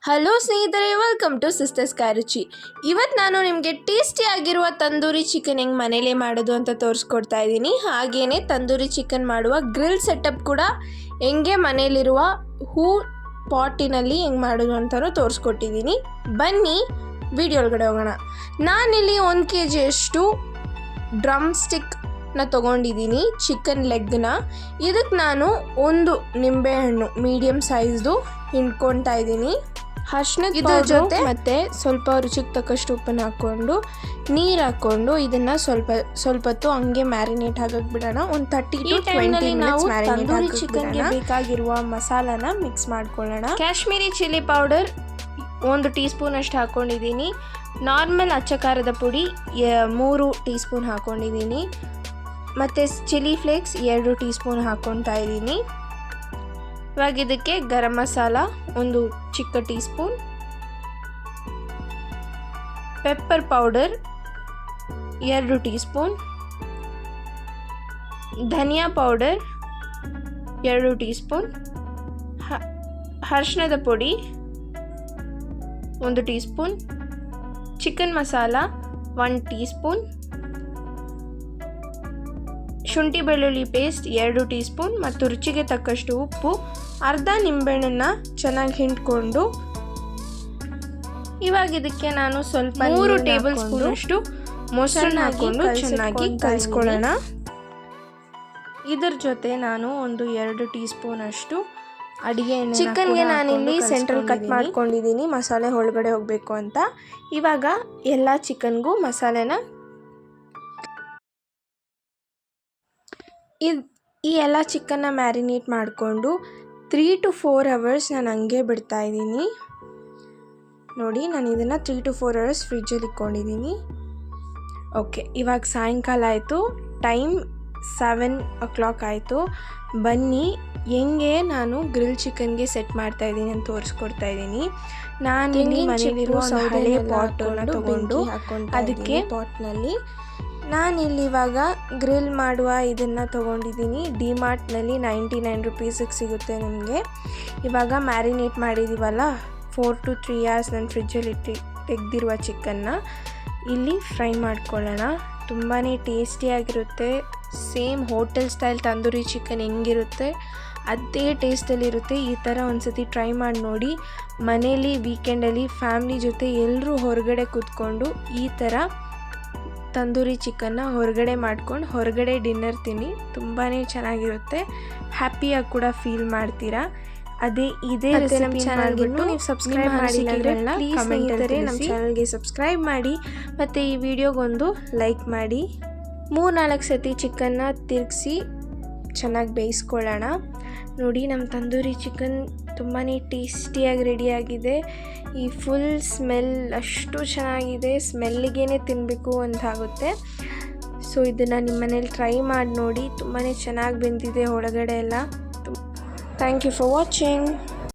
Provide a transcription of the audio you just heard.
Hello ಸ್ನೇಹಿತರೆ, welcome to sisters ಕಾರುಚಿ. ಇವತ್ತು ನಾನು ನಿಮಗೆ ಟೇಸ್ಟಿಯಾಗಿರುವ ತಂದೂರಿ ಚಿಕನ್ ಹೆಂಗೆ ಮನೇಲೇ ಮಾಡೋದು ಅಂತ ತೋರಿಸ್ಕೊಡ್ತಾ ಇದ್ದೀನಿ. ಹಾಗೆಯೇ ತಂದೂರಿ ಚಿಕನ್ ಮಾಡುವ ಗ್ರಿಲ್ ಸೆಟಪ್ ಕೂಡ ಹೆಂಗೆ ಮನೇಲಿರುವ ಹೂ ಪಾಟಿನಲ್ಲಿ ಹೆಂಗೆ ಮಾಡೋದು ಅಂತಲೂ ತೋರಿಸ್ಕೊಟ್ಟಿದ್ದೀನಿ. ಬನ್ನಿ ವಿಡಿಯೋ ಒಳಗಡೆ ಹೋಗೋಣ. ನಾನಿಲ್ಲಿ 1 kg ಅಷ್ಟು ಡ್ರಮ್ ಸ್ಟಿಕ್ನ ತೊಗೊಂಡಿದ್ದೀನಿ, ಚಿಕನ್ ಲೆಗ್ನ. ಇದಕ್ಕೆ ನಾನು 1 ನಿಂಬೆಹಣ್ಣು ಮೀಡಿಯಮ್ ಸೈಜ್ದು ಹಿಂಡ್ಕೊತಾ ಇದ್ದೀನಿ. ಅರ್ಶಿಣದ ಇದ್ರ ಜೊತೆ ಮತ್ತು ಸ್ವಲ್ಪ ರುಚಿಗೆ ತಕ್ಕಷ್ಟು ಉಪ್ಪನ್ನು ಹಾಕ್ಕೊಂಡು ನೀರು ಹಾಕ್ಕೊಂಡು ಇದನ್ನು ಸ್ವಲ್ಪ ಹೊತ್ತು ಹಂಗೆ ಮ್ಯಾರಿನೇಟ್ ಆಗಕ್ಕೆ ಬಿಡೋಣ. ಒಂದು 30 to 20 ಮಿನಿಟ್ಸ್ ಮ್ಯಾರಿನೇಟ್ ಆಗಕ್ಕೆ ಚಿಕನ್ಗೆ ಬೇಕಾಗಿರುವ ಮಸಾಲಾನ ಮಿಕ್ಸ್ ಮಾಡ್ಕೊಳ್ಳೋಣ. Kashmiri chilli powder 1 tea spoon ಅಷ್ಟು ಹಾಕ್ಕೊಂಡಿದ್ದೀನಿ. ನಾರ್ಮಲ್ ಅಚ್ಚ ಖಾರದ ಪುಡಿ 3 ಟೀ ಸ್ಪೂನ್ ಹಾಕ್ಕೊಂಡಿದ್ದೀನಿ. ಮತ್ತು ಚಿಲ್ಲಿ ಫ್ಲೇಕ್ಸ್ 2 ಟೀ ಸ್ಪೂನ್ ಹಾಕ್ಕೊತಾ ಇದ್ದೀನಿ. ಇವಾಗ ಇದಕ್ಕೆ ಗರಂ ಮಸಾಲ 1 ಚಿಕ್ಕ teaspoon, pepper powder 2 teaspoon, ಧನಿಯಾ ಪೌಡರ್ 2 ಟೀ ಸ್ಪೂನ್, ಅರಿಶಿಣದ ಪುಡಿ 1 teaspoon, chicken masala 1 teaspoon, ಶುಂಠಿ ಬೆಳ್ಳುಳ್ಳಿ ಪೇಸ್ಟ್ 2 ಟೀ ಸ್ಪೂನ್ ಮತ್ತು ರುಚಿಗೆ ತಕ್ಕಷ್ಟು ಉಪ್ಪು. ಅರ್ಧ ನಿಂಬೆಹಣ್ಣನ್ನು ಚೆನ್ನಾಗಿ ಹಿಂಡ್ಕೊಂಡು ಇವಾಗ ಇದಕ್ಕೆ ನಾನು ಸ್ವಲ್ಪ 3 ಟೇಬಲ್ ಸ್ಪೂನ್ ಅಷ್ಟು ಮೊಸರನ್ನ ಹಾಕ್ಕೊಂಡು ಚೆನ್ನಾಗಿ ಕಲಿಸ್ಕೊಳ್ಳೋಣ. ಇದ್ರ ಜೊತೆ ನಾನು 2 ಟೀ ಸ್ಪೂನ್ ಅಷ್ಟು ಅಡಿಗೆ ಎಣ್ಣೆ, ಚಿಕನ್ಗೆ ನಾನಿಲ್ಲಿ ಸೆಂಟ್ರಲ್ ಕಟ್ ಮಾಡ್ಕೊಂಡಿದ್ದೀನಿ ಮಸಾಲೆ ಒಳಗಡೆ ಹೋಗಬೇಕು ಅಂತ. ಇವಾಗ ಎಲ್ಲ ಚಿಕನ್ಗೂ ಮಸಾಲೆನ ಈ ಎಲ್ಲ ಚಿಕನ್ನ ಮ್ಯಾರಿನೇಟ್ ಮಾಡಿಕೊಂಡು 3 to 4 hours ನಾನು ಹಂಗೆ ಬಿಡ್ತಾಯಿದ್ದೀನಿ. ನೋಡಿ, ನಾನು ಇದನ್ನು 3 to 4 hours ಫ್ರಿಜ್ಜಲ್ಲಿ ಇಟ್ಕೊಂಡಿದ್ದೀನಿ. ಓಕೆ, ಇವಾಗ ಸಾಯಂಕಾಲ ಆಯಿತು, ಟೈಮ್ 7 o'clock ಆಯಿತು. ಬನ್ನಿ ಹೆಂಗೆ ನಾನು ಗ್ರಿಲ್ ಚಿಕನ್ಗೆ ಸೆಟ್ ಮಾಡ್ತಾಯಿದ್ದೀನಿ ಅಂತ ತೋರಿಸ್ಕೊಡ್ತಾ ಇದ್ದೀನಿ. ನಾನಿಲ್ಲಿ ಮನೆಯಲ್ಲಿರುವ ಹಳೆ ಪಾಟನ್ನು ತೊಗೊಂಡು ಅದಕ್ಕೆ ಪಾಟ್ನಲ್ಲಿ ನಾನಿಲ್ಲಿ ಇವಾಗ ಗ್ರಿಲ್ ಮಾಡುವ ಇದನ್ನು ತೊಗೊಂಡಿದ್ದೀನಿ. ಡಿಮಾರ್ಟ್ನಲ್ಲಿ 99 ರುಪೀಸಿಗೆ ಸಿಗುತ್ತೆ ನಿಮಗೆ. ಇವಾಗ ಮ್ಯಾರಿನೇಟ್ ಮಾಡಿದ್ದೀವಲ್ಲ 4 to 3 hours ನಾನು ಫ್ರಿಜ್ಜಲ್ಲಿ ತೆಗೆದಿರುವ ಚಿಕನ್ನ ಇಲ್ಲಿ ಫ್ರೈ ಮಾಡ್ಕೊಳ್ಳೋಣ. ತುಂಬಾ ಟೇಸ್ಟಿಯಾಗಿರುತ್ತೆ. Same hotel style tandoori chicken ಹೆಂಗಿರುತ್ತೆ ಅದೇ ಟೇಸ್ಟಲ್ಲಿರುತ್ತೆ. ಈ ಥರ ಒಂದು ಸತಿ ಟ್ರೈ ಮಾಡಿ ನೋಡಿ. ಮನೇಲಿ ವೀಕೆಂಡಲ್ಲಿ ಫ್ಯಾಮ್ಲಿ ಜೊತೆ ಎಲ್ಲರೂ ಹೊರಗಡೆ ಕೂತ್ಕೊಂಡು ಈ ಥರ ತಂದೂರಿ ಚಿಕನ್ನ ಹೊರಗಡೆ ಮಾಡ್ಕೊಂಡು ಹೊರಗಡೆ ಡಿನ್ನರ್ ತಿನ್ನಿ. ತುಂಬಾ ಚೆನ್ನಾಗಿರುತ್ತೆ. ಹ್ಯಾಪಿಯಾಗಿ ಕೂಡ ಫೀಲ್ ಮಾಡ್ತೀರಾ. ಇದೇ ರೆಸಿಪಿ ಚಾನಲ್ಗಿಟ್ಟು ನೀವು ಸಬ್ಸ್ಕ್ರೈಬ್ ಮಾಡಿಲ್ಲ ಪ್ಲೀಸ್ ಸ್ನೇಹಿತರೆ ನಮ್ಮ ಚಾನಲ್ಗೆ ಸಬ್ಸ್ಕ್ರೈಬ್ ಮಾಡಿ ಮತ್ತು ಈ ವಿಡಿಯೋಗೊಂದು ಲೈಕ್ ಮಾಡಿ. 3-4 ಸತಿ ಚಿಕನ್ನ ತಿರುಗಿಸಿ ಚೆನ್ನಾಗಿ ಬೇಯಿಸ್ಕೊಳ್ಳೋಣ. ನೋಡಿ, ನಮ್ಮ ತಂದೂರಿ ಚಿಕನ್ ತುಂಬಾ ಟೇಸ್ಟಿಯಾಗಿ ರೆಡಿಯಾಗಿದೆ. ಈ ಫುಲ್ ಸ್ಮೆಲ್ ಅಷ್ಟು ಚೆನ್ನಾಗಿದೆ, ಸ್ಮೆಲ್ಲಿಗೇ ತಿನ್ನಬೇಕು ಅಂತಾಗುತ್ತೆ. ಸೊ ಇದನ್ನು ನಿಮ್ಮ ಮನೇಲಿ ಟ್ರೈ ಮಾಡಿ ನೋಡಿ. ತುಂಬಾ ಚೆನ್ನಾಗಿ ಬೆಂದಿದೆ ಒಳಗಡೆ ಎಲ್ಲ. Thank you for watching.